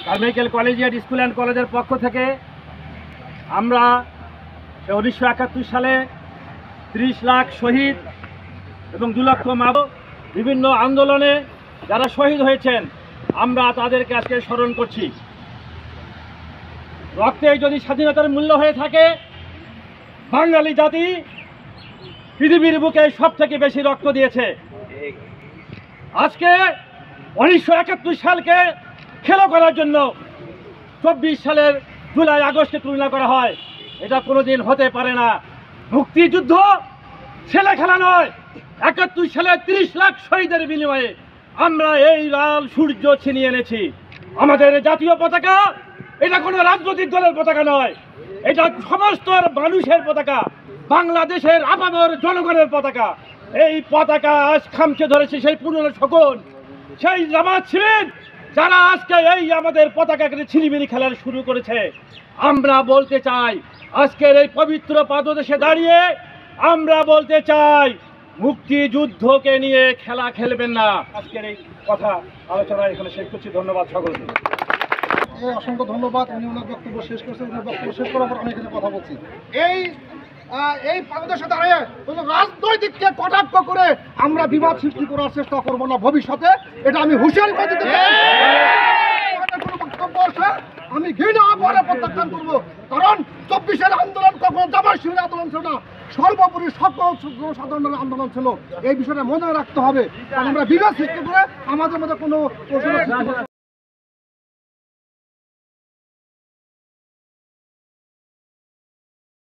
Carmichael collegiate school and কলেজের পক্ষ থেকে আমরা 1971 সালে 30 লাখ শহীদ এবং 2 লক্ষ বিভিন্ন আন্দোলনে যারা শহীদ হয়েছেন আমরা তাদেরকে আজকে স্মরণ করছি। রক্তে যদি স্বাধীনতার মূল্য হয়ে থাকে, বাঙালি জাতি পৃথিবীর বুকে সব থেকে বেশি রক্ত দিয়েছে। আজকে 1971 সালকে খেলো করার জন্য 24 সালের জুলাই আগস্টে তুলনা করা হয়, এটা কোনোদিন হতে পারে না। মুক্তিযুদ্ধ ছেলে খেলা নয়। 71 সালে 30 লাখ শহীদের বিনিময়ে আমরা এই লাল সূর্য ছিনিয়ে এনেছি। আমাদের জাতীয় পতাকা এটা কোনো রাজনৈতিক দলের পতাকা নয়, এটা সমস্ত মানুষের পতাকা, বাংলাদেশের আপামর জনগণের পতাকা। এই পতাকা আজ খামচে ধরেছে সেই পুরনো শকুন, সেই জামাত শিবির যারা আজকে এই আমাদের পতাকাকে ছিনিমিনি খেলা শুরু করেছে। আমরা বলতে চাই, আজকের এই পবিত্র পাদদেশে দাঁড়িয়ে আমরা বলতে চাই, মুক্তিযুদ্ধকে নিয়ে খেলা খেলবেন না। আজকের এই কথা আলোচনা এখানে শেষ করছি। ধন্যবাদ সকলকে। অসংখ্য ধন্যবাদ। উনি ওনার বক্তব্য শেষ করছেন। ওনার বক্তব্য শেষ করার পর আমি এখানে কথা বলছি। এই পাদদেশে দাঁড়িয়ে কোনো রাজনৈতিককে কটাক্ষ করে আমরা বিবাদ সৃষ্টি করার চেষ্টা করবো না ভবিষ্যতে, এটা আমি হুঁশিয়ারি করে দিতে চাই। কোনো বক্তব্য আছে আমি ঘৃণা পরে প্রত্যাখ্যান করবো, কারণ 24-এর আন্দোলন কখনো জামাত শিবিরের আন্দোলন ছিল না, সর্বোপরি সকল সাধারণের আন্দোলন ছিল। এই বিষয়টা মনে রাখতে হবে, কারণ আমরা বিবাদ সৃষ্টি করে আমাদের মধ্যে কোনো